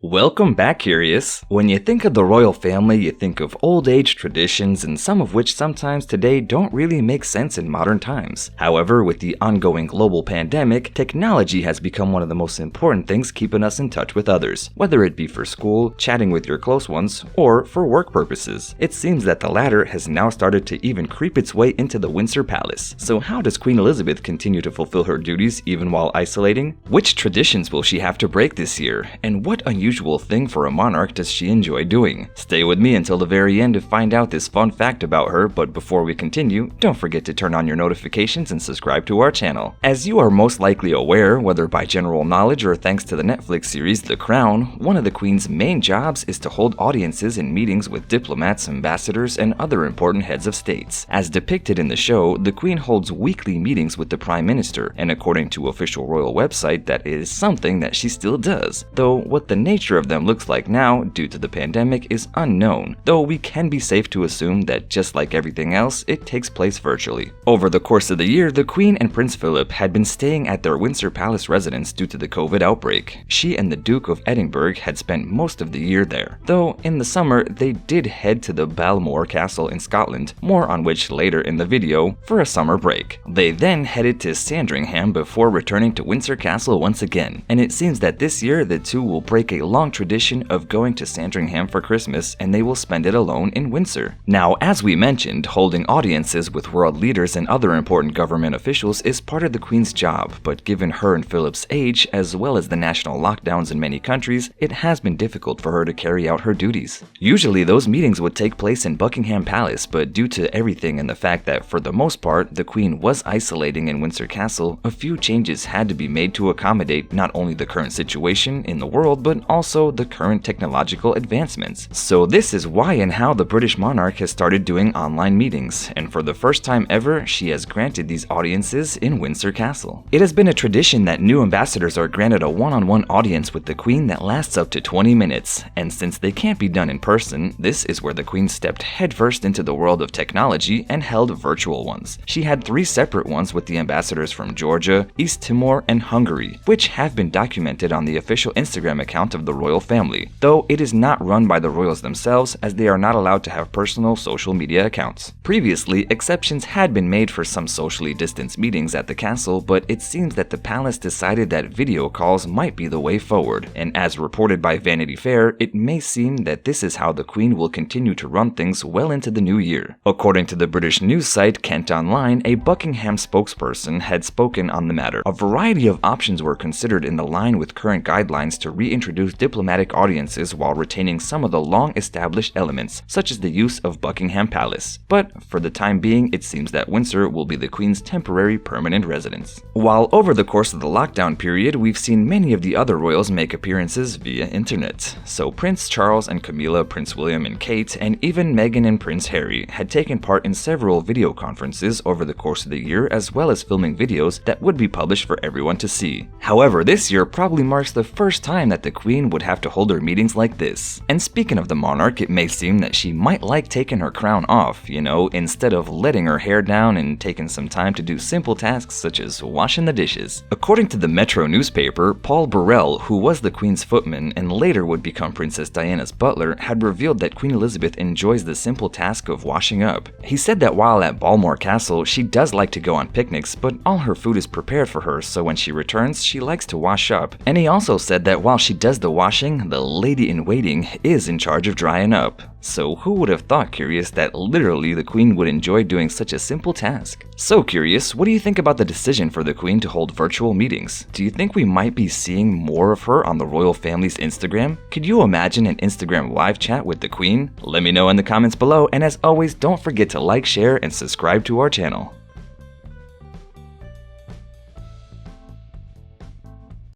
Welcome back, Curious! When you think of the royal family, you think of old age traditions, and some of which sometimes today don't really make sense in modern times. However, with the ongoing global pandemic, technology has become one of the most important things keeping us in touch with others, whether it be for school, chatting with your close ones, or for work purposes. It seems that the latter has now started to even creep its way into the Windsor Palace. So how does Queen Elizabeth continue to fulfill her duties even while isolating? Which traditions will she have to break this year? And what unusual thing for a monarch does she enjoy doing? Stay with me until the very end to find out this fun fact about her, but before we continue, don't forget to turn on your notifications and subscribe to our channel. As you are most likely aware, whether by general knowledge or thanks to the Netflix series The Crown, one of the Queen's main jobs is to hold audiences and meetings with diplomats, ambassadors, and other important heads of states. As depicted in the show, the Queen holds weekly meetings with the Prime Minister, and according to official royal website, that is something that she still does, though what the nature of them looks like now, due to the pandemic, is unknown, though we can be safe to assume that just like everything else, it takes place virtually. Over the course of the year, the Queen and Prince Philip had been staying at their Windsor Palace residence due to the COVID outbreak. She and the Duke of Edinburgh had spent most of the year there, though in the summer they did head to the Balmoral Castle in Scotland, more on which later in the video, for a summer break. They then headed to Sandringham before returning to Windsor Castle once again, and it seems that this year the two will break a long tradition of going to Sandringham for Christmas, and they will spend it alone in Windsor. Now, as we mentioned, holding audiences with world leaders and other important government officials is part of the Queen's job, but given her and Philip's age, as well as the national lockdowns in many countries, it has been difficult for her to carry out her duties. Usually those meetings would take place in Buckingham Palace, but due to everything and the fact that for the most part the Queen was isolating in Windsor Castle, a few changes had to be made to accommodate not only the current situation in the world, but also the current technological advancements. So this is why and how the British monarch has started doing online meetings, and for the first time ever, she has granted these audiences in Windsor Castle. It has been a tradition that new ambassadors are granted a one-on-one audience with the Queen that lasts up to 20 minutes, and since they can't be done in person, this is where the Queen stepped headfirst into the world of technology and held virtual ones. She had 3 separate ones with the ambassadors from Georgia, East Timor, and Hungary, which have been documented on the official Instagram account of the royal family, though it is not run by the royals themselves as they are not allowed to have personal social media accounts. Previously, exceptions had been made for some socially distanced meetings at the castle, but it seems that the palace decided that video calls might be the way forward, and as reported by Vanity Fair, it may seem that this is how the Queen will continue to run things well into the new year. According to the British news site Kent Online, a Buckingham spokesperson had spoken on the matter. A variety of options were considered in the line with current guidelines to reintroduce diplomatic audiences while retaining some of the long-established elements, such as the use of Buckingham Palace. But for the time being, it seems that Windsor will be the Queen's temporary permanent residence. While over the course of the lockdown period, we've seen many of the other royals make appearances via internet. So Prince Charles and Camilla, Prince William and Kate, and even Meghan and Prince Harry had taken part in several video conferences over the course of the year, as well as filming videos that would be published for everyone to see. However, this year probably marks the first time that the Queen would have to hold her meetings like this. And speaking of the monarch, it may seem that she might like taking her crown off, instead of letting her hair down and taking some time to do simple tasks such as washing the dishes. According to the Metro newspaper, Paul Burrell, who was the Queen's footman and later would become Princess Diana's butler, had revealed that Queen Elizabeth enjoys the simple task of washing up. He said that while at Balmoral Castle, she does like to go on picnics, but all her food is prepared for her, so when she returns, she likes to wash up. And he also said that while she does the washing, the lady-in-waiting is in charge of drying up. So who would have thought, Curious, that literally the Queen would enjoy doing such a simple task? So Curious, what do you think about the decision for the Queen to hold virtual meetings? Do you think we might be seeing more of her on the royal family's Instagram? Could you imagine an Instagram live chat with the Queen? Let me know in the comments below, and as always, don't forget to like, share, and subscribe to our channel.